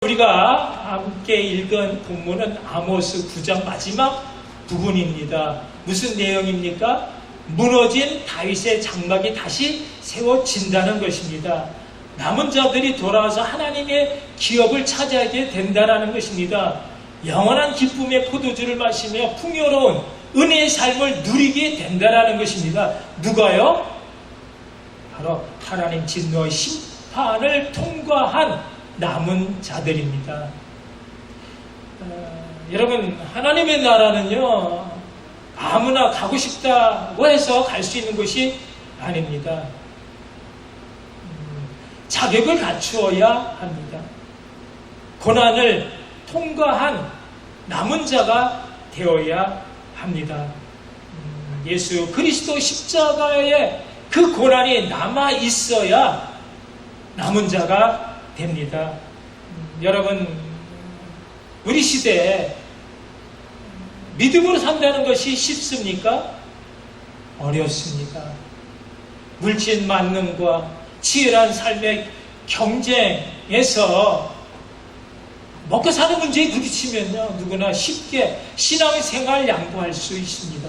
우리가 함께 읽은 본문은 아모스 9장 마지막 부분입니다. 무슨 내용입니까? 무너진 다윗의 장막이 다시 세워진다는 것입니다. 남은 자들이 돌아와서 하나님의 기업을 차지하게 된다는 것입니다. 영원한 기쁨의 포도주를 마시며 풍요로운 은혜의 삶을 누리게 된다는 것입니다. 누가요? 바로 하나님 진노의 심판을 통과한 남은 자들입니다. 여러분, 하나님의 나라는요, 아무나 가고 싶다고 해서 갈 수 있는 것이 아닙니다. 자격을 갖추어야 합니다. 고난을 통과한 남은 자가 되어야 합니다. 예수 그리스도 십자가에 그 고난이 남아 있어야 남은 자가 됩니다. 여러분, 우리 시대에 믿음으로 산다는 것이 쉽습니까? 어렵습니다. 물질 만능과 치열한 삶의 경쟁에서 먹고 사는 문제에 부딪히면요, 누구나 쉽게 신앙생활 양보할 수 있습니다.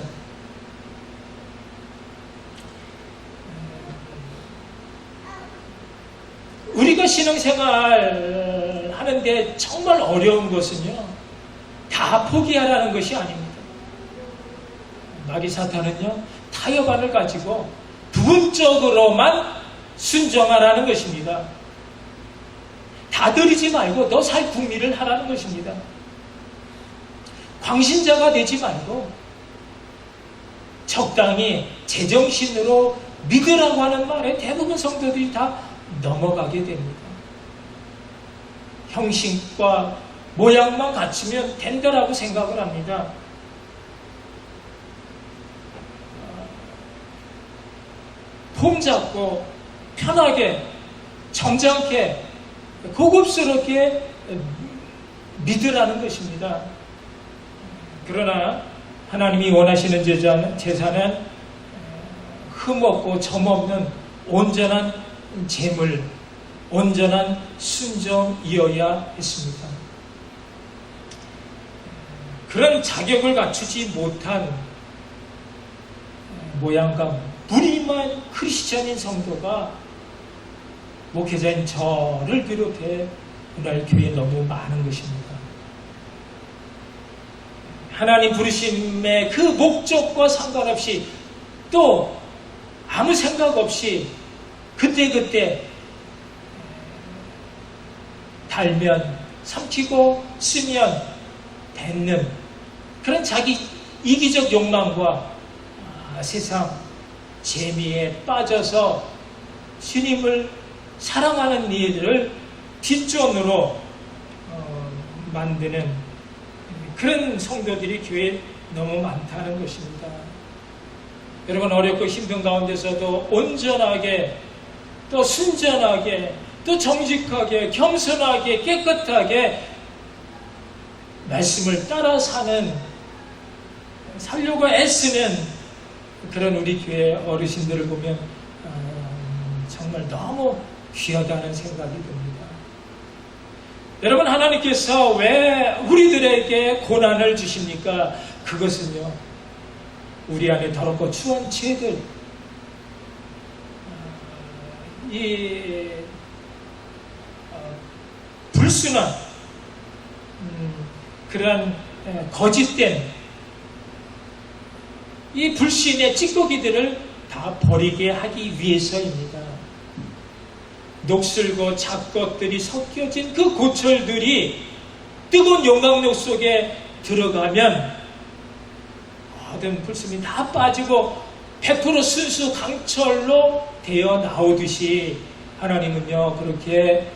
우리가 신앙생활 하는데 정말 어려운 것은요, 다 포기하라는 것이 아닙니다. 마귀 사탄은요, 타협안을 가지고 부분적으로만 순종하라는 것입니다. 다 드리지 말고 너 살 궁리를 하라는 것입니다. 광신자가 되지 말고 적당히 제정신으로 믿으라고 하는 말에 대부분 성도들이 다 넘어가게 됩니다. 형식과 모양만 갖추면 된다라고 생각을 합니다. 폼 잡고 편하게 점잖게 고급스럽게 믿으라는 것입니다. 그러나 하나님이 원하시는 제사는 흠없고 점없는 온전한 재물, 온전한 순종이어야 했습니다. 그런 자격을 갖추지 못한 모양과 무리만 크리스찬인 성도가 목회자인 저를 비롯해 오늘 교회에 너무 많은 것입니다. 하나님 부르심의 그 목적과 상관없이 또 아무 생각 없이 그때그때 달면 삼키고 쓰면 뱉는 그런 자기 이기적 욕망과 세상 재미에 빠져서 주님을 사랑하는 이들을 뒷전으로 만드는 그런 성도들이 교회에 너무 많다는 것입니다. 여러분, 어렵고 힘든 가운데서도 온전하게 또 순전하게 또 정직하게 겸손하게 깨끗하게 말씀을 따라 살려고 애쓰는 그런 우리 교회 어르신들을 보면 정말 너무 귀하다는 생각이 듭니다. 여러분, 하나님께서 왜 우리들에게 고난을 주십니까? 그것은요, 우리 안에 더럽고 추한 죄들, 이 불순한 그러한 거짓된 이 불신의 찌꺼기들을 다 버리게 하기 위해서입니다. 녹슬고 잡것들이 섞여진 그 고철들이 뜨거운 용광로 속에 들어가면 모든 불순이 다 빠지고 100% 순수 강철로 되어 나오듯이 하나님은요, 그렇게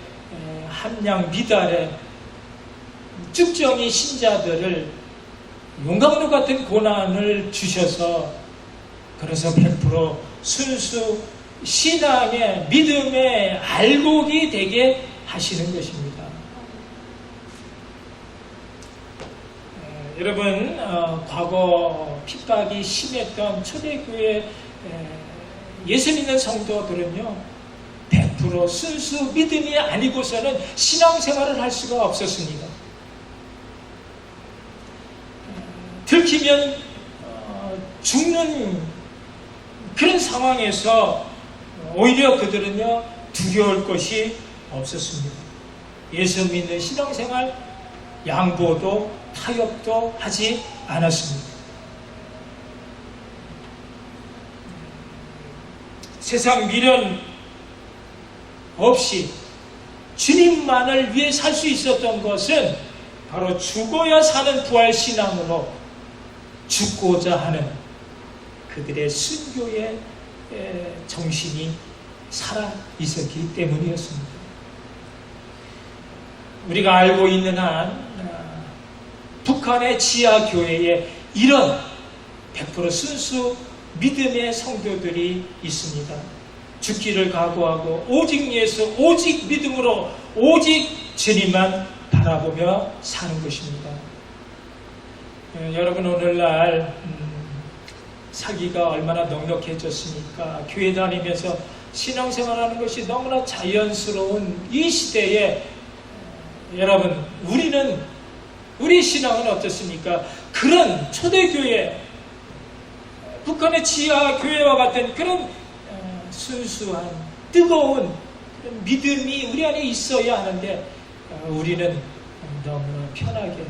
함량 미달의 쭉정이 신자들을 용광로 같은 고난을 주셔서 그래서 100% 순수 신앙의 믿음의 알곡이 되게 하시는 것입니다. 여러분, 과거 핍박이 심했던 초대교회 예수 믿는 성도들은요, 100% 100% 순수 믿음이 아니고서는 신앙생활을 할 수가 없었습니다. 들키면 죽는 그런 상황에서 오히려 그들은요 두려울 것이 없었습니다. 예수 믿는 신앙생활 양보도 타협도 하지 않았습니다. 세상 미련 없이 주님만을 위해 살 수 있었던 것은 바로 죽어야 사는 부활신앙으로 죽고자 하는 그들의 순교의 정신이 살아 있었기 때문이었습니다. 우리가 알고 있는 한 북한의 지하교회에 이런 100% 순수 믿음의 성도들이 있습니다. 죽기를 각오하고 오직 예수, 오직 믿음으로 오직 주님만 바라보며 사는 것입니다. 여러분 오늘날 사기가 얼마나 넉넉해졌습니까? 교회 다니면서 신앙생활하는 것이 너무나 자연스러운 이 시대에 여러분 우리 신앙은 어떻습니까? 그런 초대교회 북한의 지하교회와 같은 그런 순수한 뜨거운 믿음이 우리 안에 있어야 하는데 우리는 너무나 편하게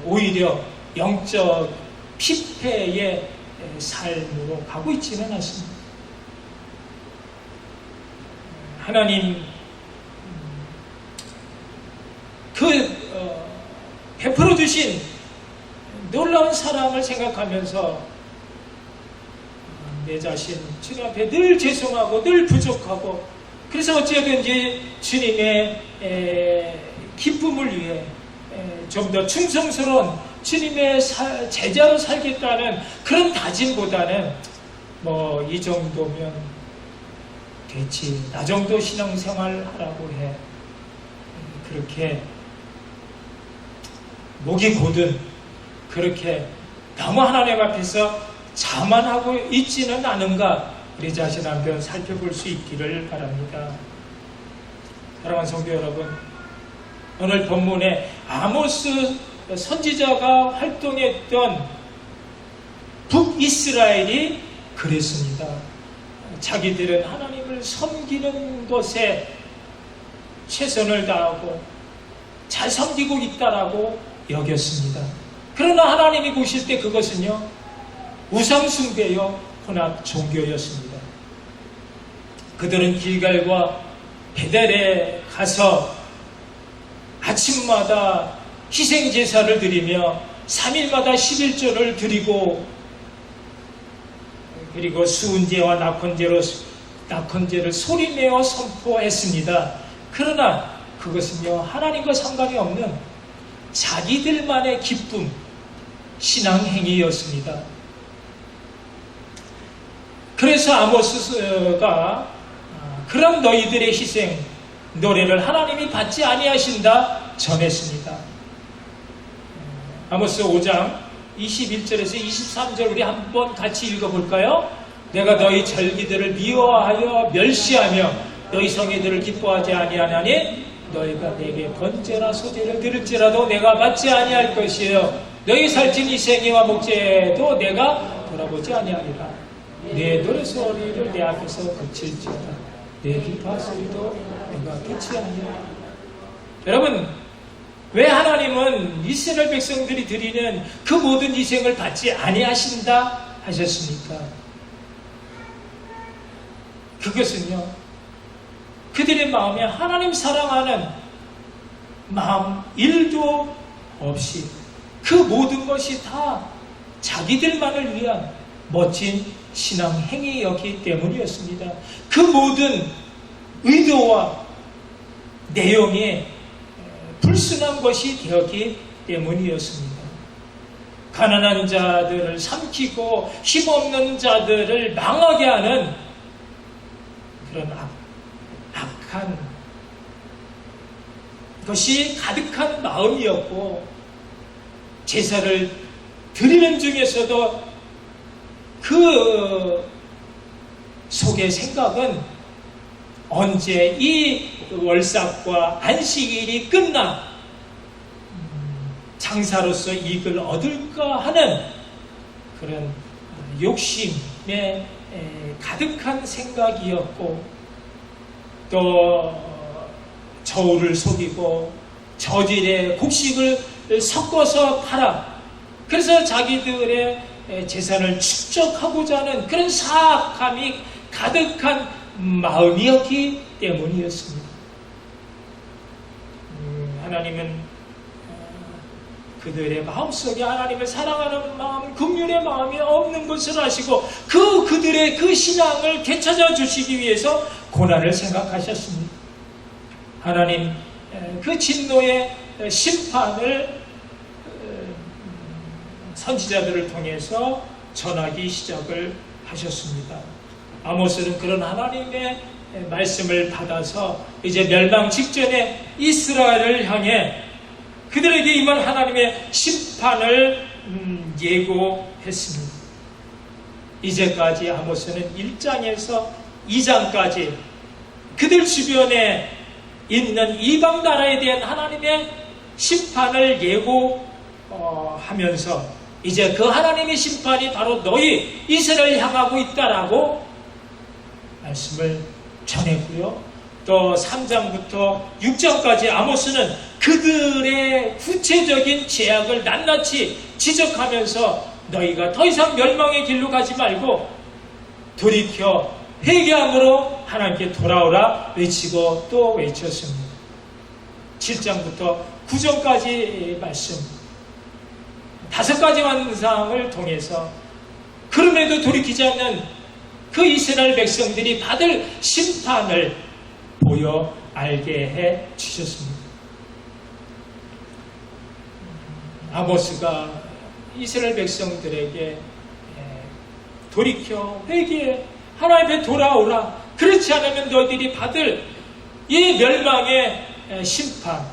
오히려 영적 피폐의 삶으로 가고 있지는 않습니다. 하나님 베풀어 주신 놀라운 사랑을 생각하면서 내 자신 주님 앞에 늘 죄송하고 늘 부족하고 그래서 어찌든지 주님의 기쁨을 위해 좀 더 충성스러운 주님의 제자로 살겠다는 그런 다짐보다는 뭐 이 정도면 됐지, 나 정도 신앙생활 하라고 해, 그렇게 목이 곧은 그렇게 너무 하나님 앞에서 자만하고 있지는 않은가, 우리 자신 한번 살펴볼 수 있기를 바랍니다. 사랑하는 성도 여러분, 오늘 본문에 아모스 선지자가 활동했던 북이스라엘이 그랬습니다. 자기들은 하나님을 섬기는 것에 최선을 다하고 잘 섬기고 있다라고 여겼습니다. 그러나 하나님이 보실 때 그것은요 우상숭배요 혼합 종교였습니다. 그들은 길갈과 베델에 가서 아침마다 희생제사를 드리며 3일마다 11조를 드리고 그리고 수은제와 낙헌제를 소리내어 선포했습니다. 그러나 그것은요 하나님과 상관이 없는 자기들만의 기쁨, 신앙행위였습니다. 그래서 아모스가 그런 너희들의 희생 노래를 하나님이 받지 아니하신다 전했습니다. 아모스 5장 21절에서 23절 우리 한번 같이 읽어볼까요? 내가 너희 절기들을 미워하여 멸시하며 너희 성회들을 기뻐하지 아니하나니 너희가 내게 번제나 소제를 드릴지라도 내가 받지 아니할 것이에요. 너희 살찐 이생애와 목제도 내가 돌아보지 아니하리라. 내 노래소리를 내 앞에서 그칠지어다. 내 기파 소리도 내가 듣지 아니하리라. 여러분, 왜 하나님은 이스라엘 백성들이 드리는 그 모든 희생을 받지 아니하신다 하셨습니까? 그것은요 그들의 마음에 하나님 사랑하는 마음 1도 없이 그 모든 것이 다 자기들만을 위한 멋진 신앙 행위였기 때문이었습니다. 그 모든 의도와 내용에 불순한 것이 되었기 때문이었습니다. 가난한 자들을 삼키고 힘없는 자들을 망하게 하는 그런 악한 것이 가득한 마음이었고, 제사를 드리는 중에서도 그 속의 생각은 언제 이 월삭과 안식일이 끝나 장사로서 이익을 얻을까 하는 그런 욕심에 가득한 생각이었고, 또 저울을 속이고 저질의 곡식을 섞어서 팔아 그래서 자기들의 재산을 축적하고자 하는 그런 사악함이 가득한 마음이었기 때문이었습니다. 하나님은 그들의 마음속에 하나님을 사랑하는 마음, 긍휼의 마음이 없는 것을 아시고 그들의 그 신앙을 되찾아 주시기 위해서 고난을 생각하셨습니다. 하나님 그 진노의 심판을 선지자들을 통해서 전하기 시작을 하셨습니다. 아모스는 그런 하나님의 말씀을 받아서 이제 멸망 직전에 이스라엘을 향해 그들에게 임한 하나님의 심판을 예고했습니다. 이제까지 아모스는 1장에서 2장까지 그들 주변에 있는 이방 나라에 대한 하나님의 심판을 예고하면서 이제 그 하나님의 심판이 바로 너희 이스라엘을 향하고 있다라고 말씀을 전했고요. 또 3장부터 6장까지 아모스는 그들의 구체적인 죄악을 낱낱이 지적하면서 너희가 더 이상 멸망의 길로 가지 말고 돌이켜 회개함으로 하나님께 돌아오라 외치고 또 외쳤습니다. 7장부터 9장까지 말씀 5가지 환상을 통해서 그럼에도 돌이키지 않는 그 이스라엘 백성들이 받을 심판을 보여 알게 해 주셨습니다. 아모스가 이스라엘 백성들에게 돌이켜 회개해 하나님 앞에 돌아오라, 그렇지 않으면 너희들이 받을 이 멸망의 심판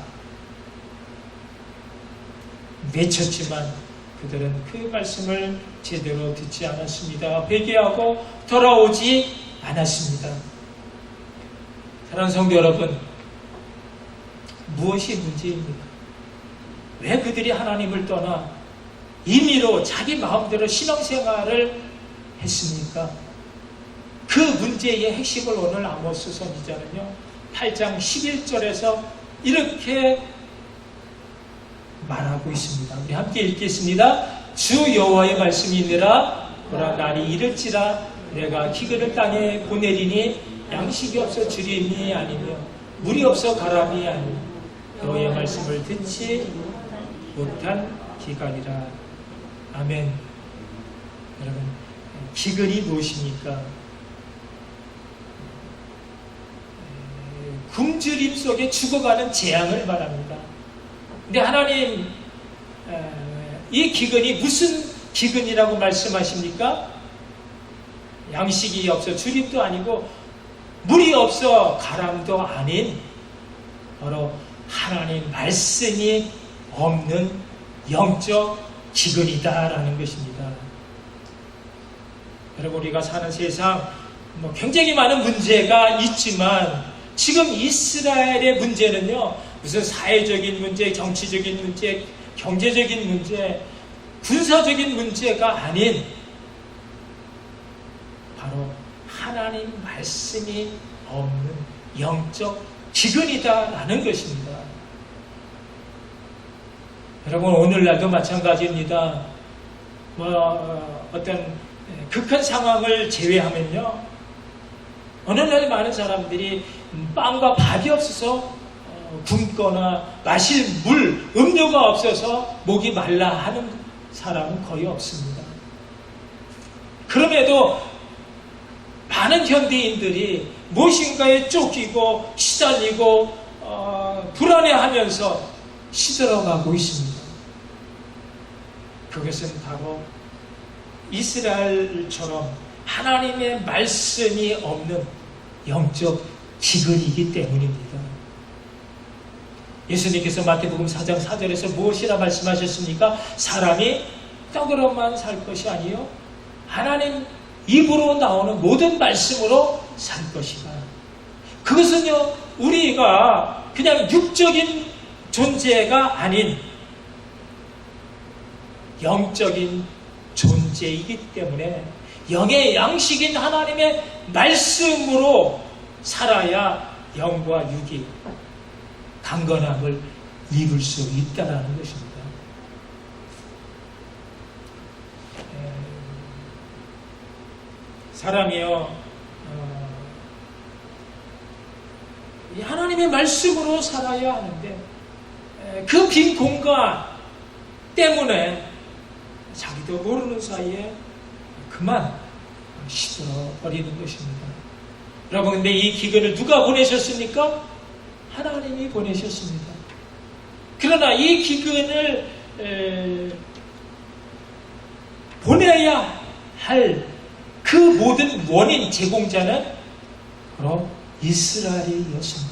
외쳤지만 그들은 그 말씀을 제대로 듣지 않았습니다. 회개하고 돌아오지 않았습니다. 사랑하는 성도 여러분, 무엇이 문제입니까? 왜 그들이 하나님을 떠나 임의로 자기 마음대로 신앙생활을 했습니까? 그 문제의 핵심을 오늘 아모스 선지자는요 8장 11절에서 이렇게 말하고 있습니다. 우리 함께 읽겠습니다. 주 여호와의 말씀이 있느라 보라 날이 이를지라 내가 기근을 땅에 보내리니 양식이 없어 주림이 아니며 물이 없어 가람이 아니며 너의 말씀을 듣지 못한 기간이라. 아멘. 여러분, 기근이 무엇입니까? 굶주림 속에 죽어가는 재앙을 말합니다. 근데 하나님 이 기근이 무슨 기근이라고 말씀하십니까? 양식이 없어 주림도 아니고 물이 없어 가람도 아닌 바로 하나님 말씀이 없는 영적 기근이다라는 것입니다. 여러분, 우리가 사는 세상 굉장히 많은 문제가 있지만 지금 이스라엘의 문제는요, 무슨 사회적인 문제, 정치적인 문제, 경제적인 문제, 군사적인 문제가 아닌 바로 하나님 말씀이 없는 영적 기근이다라는 것입니다. 여러분, 오늘날도 마찬가지입니다. 어떤 극한 상황을 제외하면요, 어느 날 많은 사람들이 빵과 밥이 없어서 굶거나 마실 물, 음료가 없어서 목이 말라 하는 사람은 거의 없습니다. 그럼에도 많은 현대인들이 무엇인가에 쫓기고 시달리고 불안해하면서 시들어가고 있습니다. 그것은 바로 이스라엘처럼 하나님의 말씀이 없는 영적 기근이기 때문입니다. 예수님께서 마태복음 4장 4절에서 무엇이라 말씀하셨습니까? 사람이 떡으로만 살 것이 아니요 하나님 입으로 나오는 모든 말씀으로 살 것이다. 그것은요, 우리가 그냥 육적인 존재가 아닌 영적인 존재이기 때문에 영의 양식인 하나님의 말씀으로 살아야 영과 육이 강건함을 입을 수 있다는 것입니다. 사람이요, 하나님의 말씀으로 살아야 하는데 그 빈 공간 때문에 자기도 모르는 사이에 그만 시들어버리는 것입니다. 여러분, 근데 이 기근을 누가 보내셨습니까? 하나님이 보내셨습니다. 그러나 이 기근을 보내야 할 그 모든 원인 제공자는 바로 이스라엘이었습니다.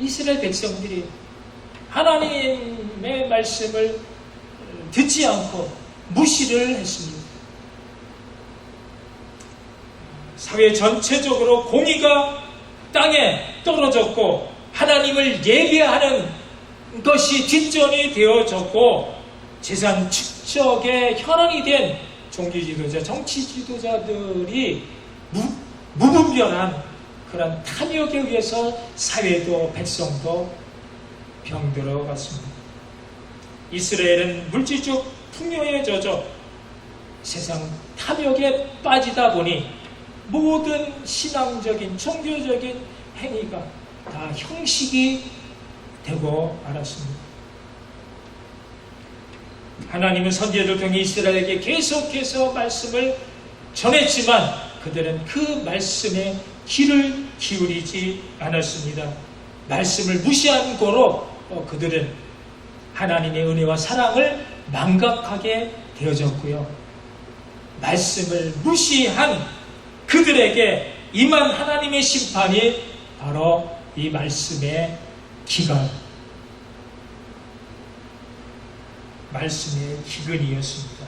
이스라엘 백성들이 하나님의 말씀을 듣지 않고 무시를 했습니다. 사회 전체적으로 공의가 땅에 떨어졌고 하나님을 예배하는 것이 뒷전이 되어졌고 재산 축적의 현황이 된 종교 지도자, 정치 지도자들이 무분별한 그런 탐욕에 의해서 사회도 백성도 병들어 갔습니다. 이스라엘은 물질적 풍요에 젖어 세상 탐욕에 빠지다 보니 모든 신앙적인 종교적인 행위가 다 형식이 되고 말았습니다. 하나님은 선지자를 통해 이스라엘에게 계속해서 말씀을 전했지만 그들은 그 말씀에 귀를 기울이지 않았습니다. 말씀을 무시한 고로 그들은 하나님의 은혜와 사랑을 망각하게 되어졌고요. 말씀을 무시한 그들에게 임한 하나님의 심판이 바로 이 말씀의 말씀의 기근이었습니다.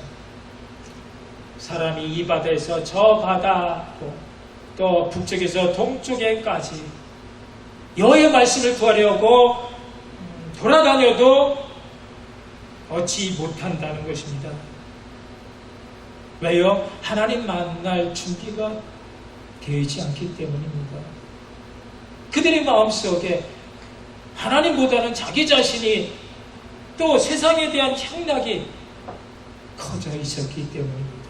사람이 이 바다에서 저 바다고 또 북쪽에서 동쪽에까지 여호와의 말씀을 구하려고 돌아다녀도 얻지 못한다는 것입니다. 왜요? 하나님 만날 준비가 되지 않기 때문입니다. 그들의 마음속에 하나님보다는 자기 자신이 또 세상에 대한 향락이 커져 있었기 때문입니다.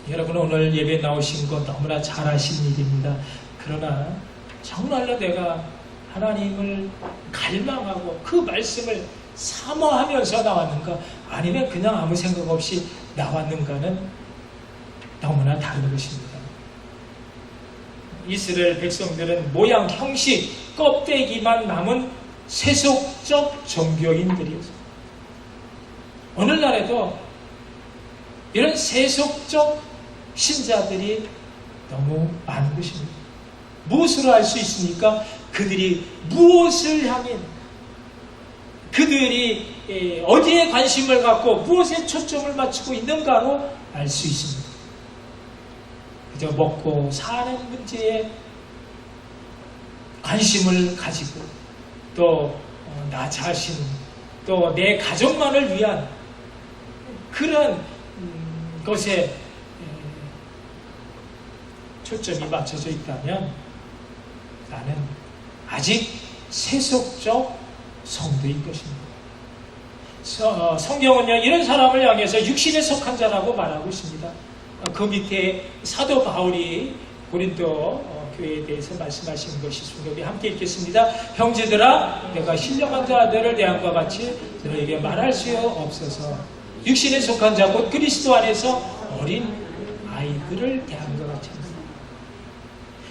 여러분, 오늘 예배 나오신 거 너무나 잘하신 일입니다. 그러나 정말로 내가 하나님을 갈망하고 그 말씀을 사모하면서 나왔는가, 아니면 그냥 아무 생각 없이 나왔는가는 너무나 다른 것입니다. 이스라엘 백성들은 모양, 형식, 껍데기만 남은 세속적 종교인들이었습니다. 오늘날에도 이런 세속적 신자들이 너무 많은 것입니다. 무엇으로 알 수 있습니까? 그들이 무엇을 향해, 그들이 어디에 관심을 갖고 무엇에 초점을 맞추고 있는가로 알 수 있습니다. 그저 먹고 사는 문제에 관심을 가지고 또 나 자신, 또 내 가족만을 위한 그런 것에 초점이 맞춰져 있다면 나는 아직 세속적 성도인 것입니다. 성경은요, 이런 사람을 향해서 육신에 속한 자라고 말하고 있습니다. 그 밑에 사도 바울이 고린도 교회에 대해서 말씀하시는 것이 순경에 함께 읽겠습니다. 형제들아, 내가 신령한 자들을 대함과 같이 너에게 말할 수 없어서 육신에 속한 자 곧 그리스도 안에서 어린 아이들을 대함과 같이 합니다.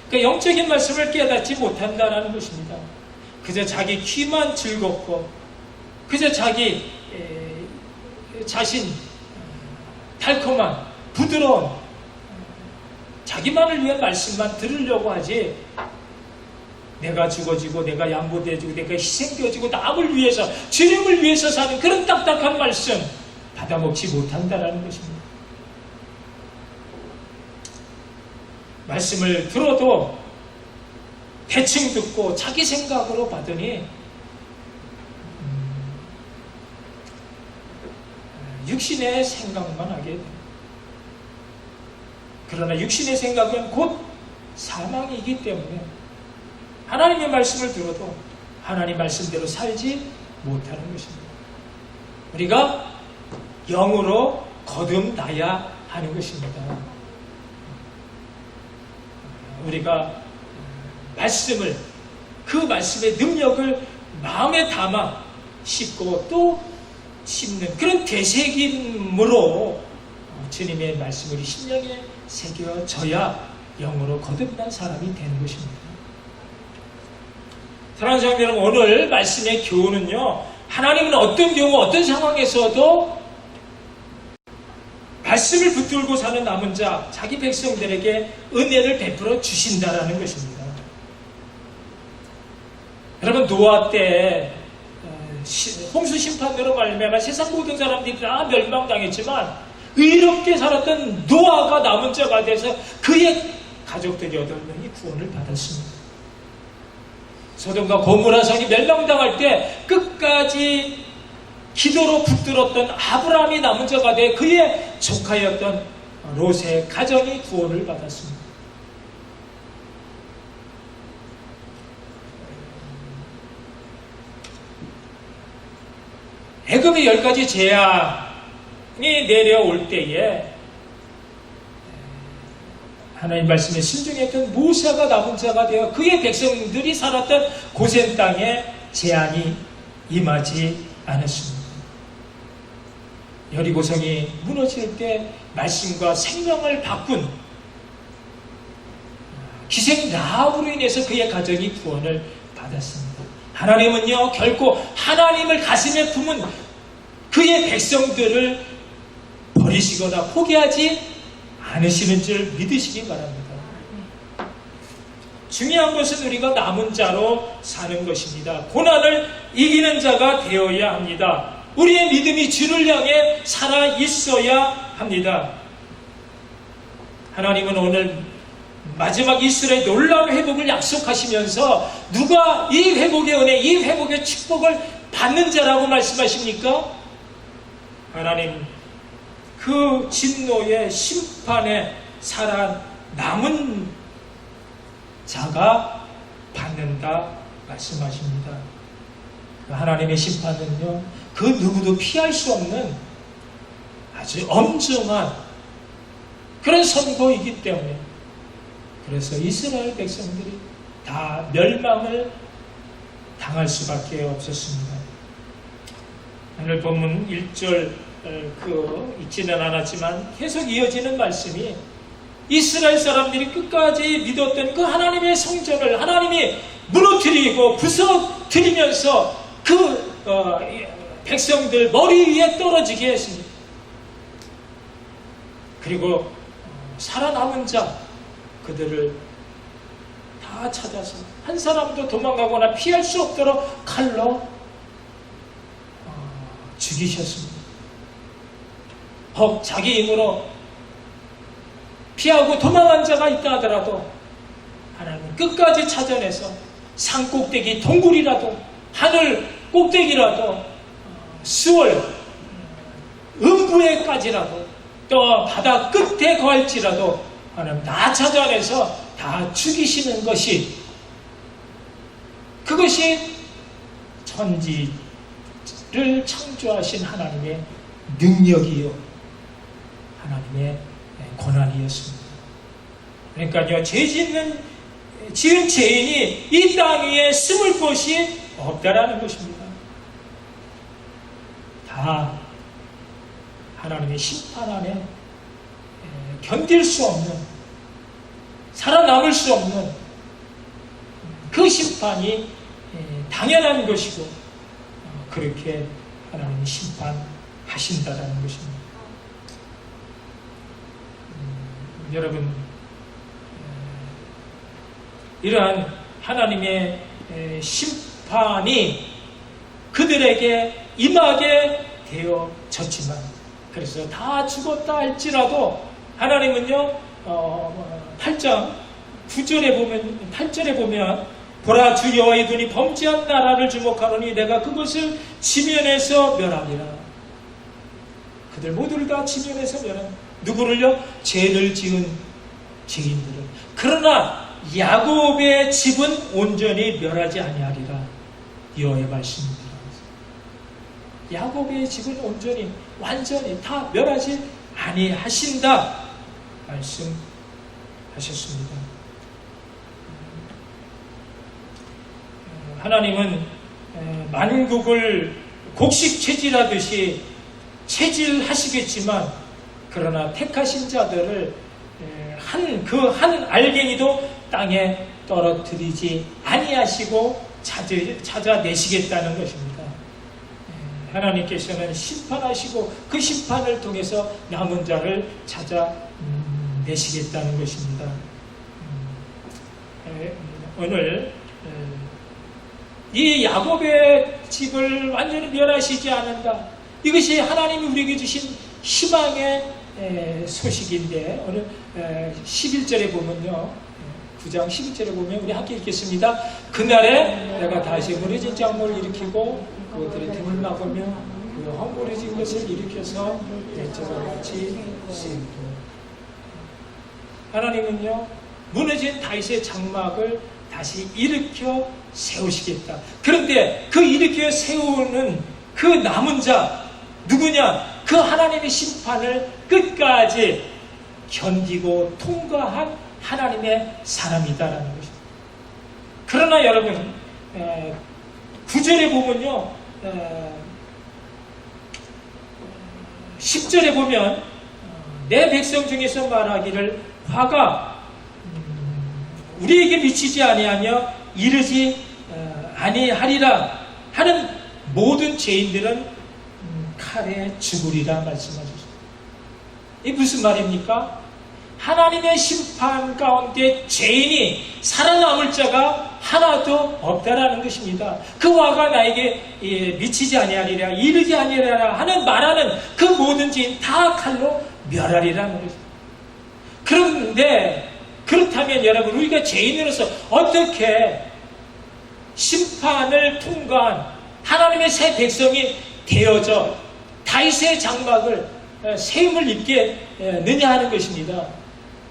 그러니까 영적인 말씀을 깨닫지 못한다는 것입니다. 그저 자기 귀만 즐겁고 그저 자기 자신 달콤한 부드러운 자기만을 위한 말씀만 들으려고 하지, 내가 죽어지고 내가 양보되어지고 내가 희생되어지고 남을 위해서, 주님을 위해서 사는 그런 딱딱한 말씀 받아먹지 못한다는 것입니다. 말씀을 들어도 대충 듣고 자기 생각으로 받으니 육신의 생각만 하게 됩니다. 그러나 육신의 생각은 곧 사망이기 때문에 하나님의 말씀을 들어도 하나님 말씀대로 살지 못하는 것입니다. 우리가 영으로 거듭나야 하는 것입니다. 우리가 말씀을, 그 말씀의 능력을 마음에 담아 씹고 또 씹는 그런 되새김으로 주님의 말씀을 우리 심령에 새겨져야 영으로 거듭난 사람이 되는 것입니다. 사랑하는 성도 여러분, 오늘 말씀의 교훈은요, 하나님은 어떤 경우 어떤 상황에서도 말씀을 붙들고 사는 남은 자, 자기 백성들에게 은혜를 베풀어 주신다라는 것입니다. 여러분, 노아 때 홍수 심판으로 말미암아 세상 모든 사람들이 다 멸망당했지만 의롭게 살았던 노아가 남은 자가 돼서 그의 가족들이 8명이 구원을 받았습니다. 소돔과 고모라 성이 멸망당할 때 끝까지 기도로 붙들었던 아브라함이 남은 자가 돼 그의 조카였던 롯의 가정이 구원을 받았습니다. 애굽의 10가지 재앙이 내려올 때에 하나님 말씀에 순종했던 모세가 남은 자가 되어 그의 백성들이 살았던 고센 땅에 재앙이 임하지 않았습니다. 여리고성이 무너질 때 말씀과 생명을 바꾼 기생 라합으로 인해서 그의 가정이 구원을 받았습니다. 하나님은요, 결코 하나님을 가슴에 품은 그의 백성들을 버리시거나 포기하지 않으시는 줄 믿으시기 바랍니다. 중요한 것은 우리가 남은 자로 사는 것입니다. 고난을 이기는 자가 되어야 합니다. 우리의 믿음이 주를 향해 살아 있어야 합니다. 하나님은 오늘 마지막 이스라엘 놀라운 회복을 약속하시면서 누가 이 회복의 은혜, 이 회복의 축복을 받는 자라고 말씀하십니까? 하나님, 그 진노의 심판에 살아남은 자가 받는다 말씀하십니다. 하나님의 심판은요, 그 누구도 피할 수 없는 아주 엄정한 그런 선고이기 때문에, 그래서 이스라엘 백성들이 다 멸망을 당할 수밖에 없었습니다. 오늘 본문 1절 읽지는 않았지만 계속 이어지는 말씀이 이스라엘 사람들이 끝까지 믿었던 그 하나님의 성전을 하나님이 무너뜨리고 부서뜨리면서 그 백성들 머리 위에 떨어지게 했습니다. 그리고 살아남은 자 그들을 다 찾아서 한 사람도 도망가거나 피할 수 없도록 칼로 죽이셨습니다. 혹 자기 힘으로 피하고 도망한 자가 있다 하더라도 하나님은 끝까지 찾아내서 산 꼭대기 동굴이라도 하늘 꼭대기라도 수월 음부에까지라도 또 바다 끝에 거할지라도 하나님 다 찾아내서 다 죽이시는 것이, 그것이 천지를 창조하신 하나님의 능력이요 하나님의 권한이었습니다. 그러니까요, 지은 죄인이 이 땅 위에 숨을 곳이 없다라는 것입니다. 다 하나님의 심판 안에 견딜 수 없는, 살아남을 수 없는 그 심판이 당연한 것이고, 그렇게 하나님이 심판하신다라는 것입니다. 여러분, 이러한 하나님의 심판이 그들에게 임하게 되어졌지만, 그래서 다 죽었다 할지라도 하나님은요 8장 8절에 보면 보라 주 여호와의 눈이 범죄한 나라를 주목하노니 내가 그것을 지면에서 멸하리라. 그들 모두를 다 지면에서 멸하리라. 누구를요? 죄를 지은 죄인들을. 그러나 야곱의 집은 온전히 멸하지 아니하리라. 여호와의 말씀입니다. 야곱의 집은 온전히 완전히 다 멸하지 아니하신다 말씀하셨습니다. 하나님은 만국을 곡식 채질하듯이 채질하시겠지만 그러나 택하신 자들을 한 알갱이도 땅에 떨어뜨리지 아니하시고 찾아내시겠다는 것입니다. 하나님께서는 심판하시고 그 심판을 통해서 남은 자를 찾아내시겠다는 것입니다. 오늘 이 야곱의 집을 완전히 멸하시지 않는다. 이것이 하나님이 우리에게 주신 희망의 소식인데 오늘 11절에 보면요. 9장 11절에 보면 우리 함께 읽겠습니다. 그날에 내가 다시 무너진 장모를 일으키고 그들의 등을 막으며 그 헛무너진 것을 일으켜서 옛적과 같이 세우리라. 하나님은요 무너진 다윗의 장막을 다시 일으켜 세우시겠다. 그런데 그 일으켜 세우는 그 남은 자 누구냐? 그 하나님의 심판을 끝까지 견디고 통과한 하나님의 사람이다라는 것입니다. 그러나 여러분 9절에 보면요 10절에 보면 내 백성 중에서 말하기를 화가 우리에게 미치지 아니하며 이르지 아니하리라 하는 모든 죄인들은 칼에 죽으리라 말씀하셨습니다. 이게 무슨 말입니까? 하나님의 심판 가운데 죄인이 살아남을 자가 하나도 없다라는 것입니다. 그 화가 나에게 미치지 아니하리라 이르지 아니하리라 하는 말하는 그 모든 죄인 다 칼로 멸하리라는 것입니다. 그런데 그렇다면 여러분 우리가 죄인으로서 어떻게 심판을 통과한 하나님의 새 백성이 되어져 다윗의 장막을 세움을 입겠느냐 하는 것입니다.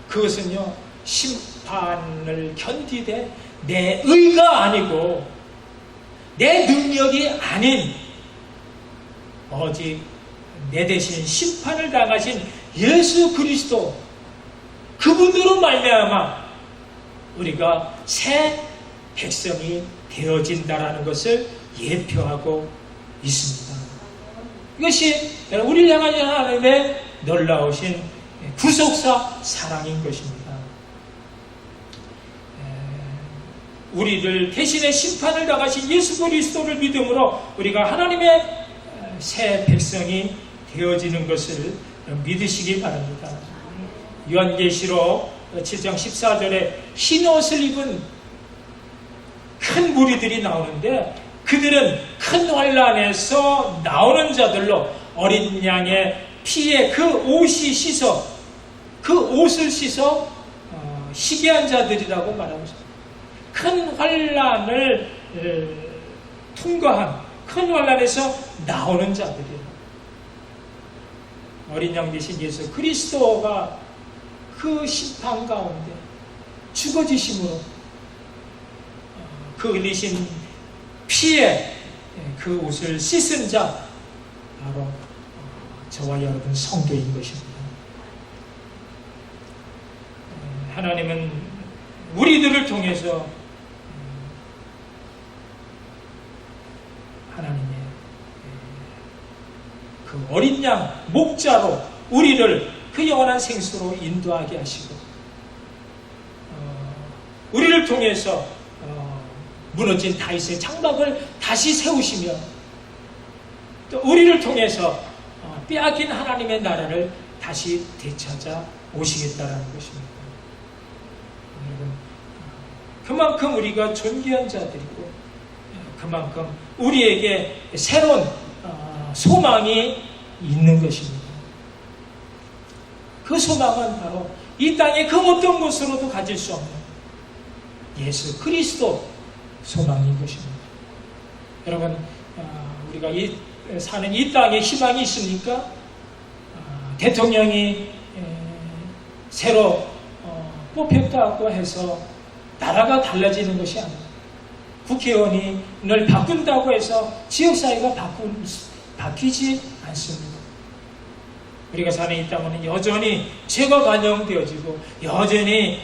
그것은요 심판을 견디되 내 의가 아니고 내 능력이 아닌 오직 내 대신 심판을 당하신 예수 그리스도 그분으로 말미암아 우리가 새 백성이 되어진다라는 것을 예표하고 있습니다. 이것이 우리를 향한 하나님의 놀라우신 구속사 사랑인 것입니다. 우리를 대신에 심판을 당하신 예수 그리스도를 믿음으로 우리가 하나님의 새 백성이 되어지는 것을 믿으시기 바랍니다. 요한계시록 7장 14절에 흰 옷을 입은 큰 무리들이 나오는데 그들은 큰 환란에서 나오는 자들로 어린 양의 피에 그 옷을 씻어 희귀한 자들이라고 말하고 있습니다. 큰 환란을 통과한 큰 환란에서 나오는 자들이에요. 어린 양 대신 예수 그리스도가 그 심판 가운데 죽어지심으로 그 흘리신 피에 그 옷을 씻은 자 바로 저와 여러분 성도인 것입니다. 하나님은 우리들을 통해서 하나님의 그 어린 양 목자로 우리를 그 영원한 생수로 인도하게 하시고 우리를 통해서 무너진 다윗의 장막을 다시 세우시며 또 우리를 통해서 빼앗긴 하나님의 나라를 다시 되찾아 오시겠다라는 것입니다. 그만큼 우리가 존귀한 자들이고 그만큼 우리에게 새로운 소망이 있는 것입니다. 그 소망은 바로 이 땅의 그 어떤 것으로도 가질 수 없는 예수 그리스도 소망인 것입니다. 여러분, 우리가 사는 이 땅에 희망이 있습니까? 대통령이 새로 뽑혔다고 해서 나라가 달라지는 것이 아닙니다. 국회의원이 늘 바꾼다고 해서 지역사회가 바뀌지 않습니다. 우리가 사는 이 땅은 여전히 죄가 관영되어지고 여전히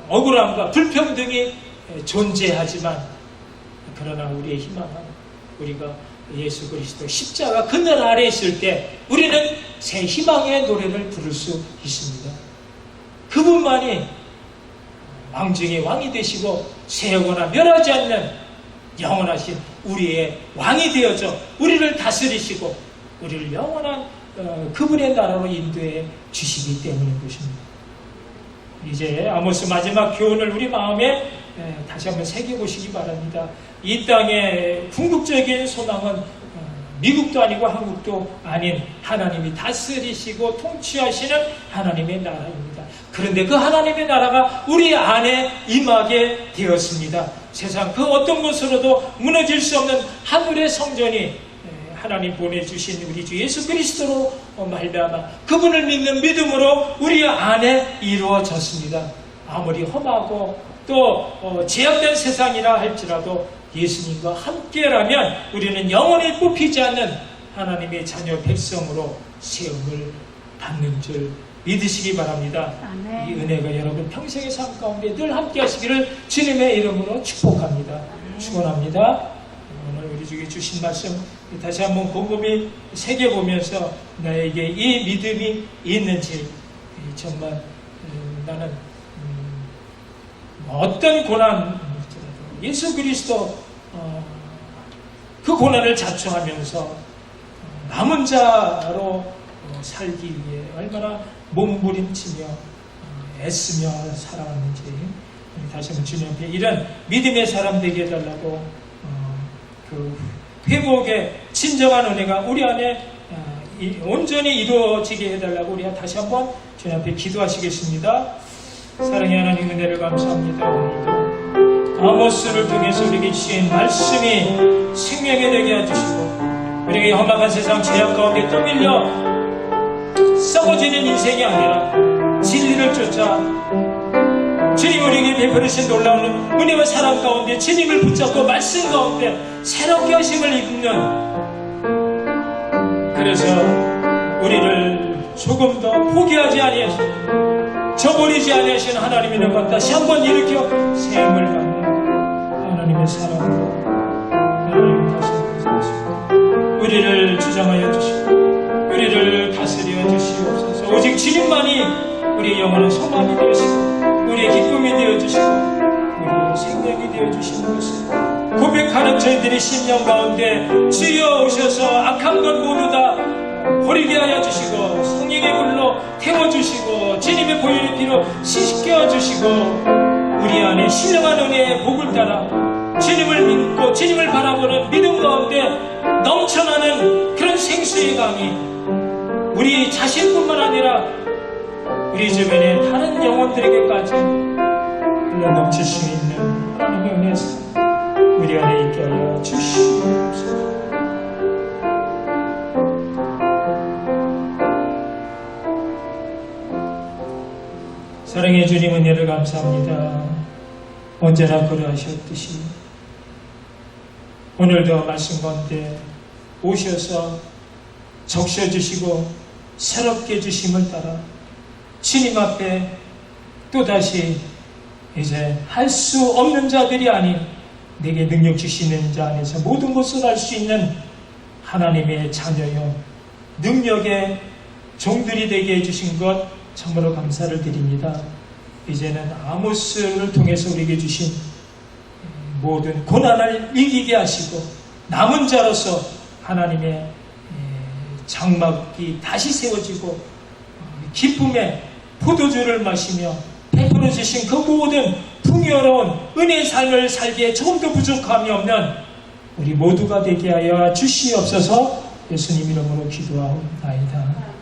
억울함과 불평등이 존재하지만, 그러나 우리의 희망은 우리가 예수 그리스도 십자가 그늘 아래 있을 때 우리는 새 희망의 노래를 부를 수 있습니다. 그분만이 왕중의 왕이 되시고 세거나 멸하지 않는 영원하신 우리의 왕이 되어져 우리를 다스리시고 우리를 영원한 그분의 나라로 인도해 주시기 때문인 것입니다. 이제 아모스 마지막 교훈을 우리 마음에 다시 한번 새겨보시기 바랍니다. 이 땅의 궁극적인 소망은 미국도 아니고 한국도 아닌 하나님이 다스리시고 통치하시는 하나님의 나라입니다. 그런데 그 하나님의 나라가 우리 안에 임하게 되었습니다. 세상 그 어떤 것으로도 무너질 수 없는 하늘의 성전이 하나님 보내주신 우리 주 예수 그리스도로 말미암아 그분을 믿는 믿음으로 우리 안에 이루어졌습니다. 아무리 험하고 또 제약된 세상이라 할지라도 예수님과 함께라면 우리는 영원히 뽑히지 않는 하나님의 자녀 백성으로 세움을 받는 줄 믿으시기 바랍니다. 아멘. 이 은혜가 여러분 평생의 삶 가운데 늘 함께 하시기를 주님의 이름으로 축복합니다. 축원합니다. 오늘 우리 주께 주신 말씀 다시 한번 곰곰이 새겨보면서 나에게 이 믿음이 있는지, 정말 나는 어떤 고난, 예수 그리스도 그 고난을 자초하면서 남은 자로 살기 위해 얼마나 몸부림치며 애쓰며 살아왔는지 다시 한번 주님 앞에 이런 믿음의 사람 되게 해달라고, 그 회복의 진정한 은혜가 우리 안에 온전히 이루어지게 해달라고 우리 다시 한번 주님 앞에 기도하시겠습니다. 사랑의 하나님 은혜를 감사합니다. 오늘도 아모스를 통해서 우리에게 주신 말씀이 생명이 되게 해주시고 우리에게 험악한 세상 죄악 가운데 떠밀려 썩어지는 인생이 아니라 진리를 쫓아 주님 우리에게 베풀으신 놀라운 은혜와 사랑 가운데 주님을 붙잡고 말씀 가운데 새롭게 하심을 입는, 그래서 우리를 조금 더 포기하지 아니하시고 저버리지 아니하시는 하나님의 것 다시 한번 일으켜 세움을 받는 하나님의 사랑으로 하나님 다시 한번 우리를 주장하여 주시고 우리를 다스려 주시옵소서. 오직 주님만이 우리의 영원한 소망이 되시고 우리의 기쁨이 되어주시고 우리의 생명이 되어주시는 것을 고백하는 저희들의 심령 가운데 주여 오셔서 악한 것 모두 다 버리게 하여 주시고 성령의 불로 태워주시고 주님의 보혈의 피로 씻겨주시고 우리 안에 신령한 은혜의 복을 따라 주님을 믿고 주님을 바라보는 믿음 가운데 넘쳐나는 그런 생수의 강이 우리 자신뿐만 아니라 우리 주변의 다른 영혼들에게까지 흘러넘칠 수 있는 하나님의 은혜에서 우리 안에 있게 하여 주시옵소서. 사랑의 주님 은혜를 감사합니다. 언제나 그러하셨듯이 오늘도 말씀 가운데 오셔서 적셔주시고 새롭게 주심을 따라 주님 앞에 또다시 이제 할 수 없는 자들이 아닌 내게 능력 주시는 자 안에서 모든 것을 할 수 있는 하나님의 자녀여 능력의 종들이 되게 해주신 것 참으로 감사를 드립니다. 이제는 아모스를 통해서 우리에게 주신 모든 고난을 이기게 하시고 남은 자로서 하나님의 장막이 다시 세워지고 기쁨의 포도주를 마시며 베풀어 주신 그 모든 풍요로운 은혜의 삶을 살기에 조금도 부족함이 없는 우리 모두가 되게 하여 주시옵소서. 예수님 이름으로 기도하옵나이다.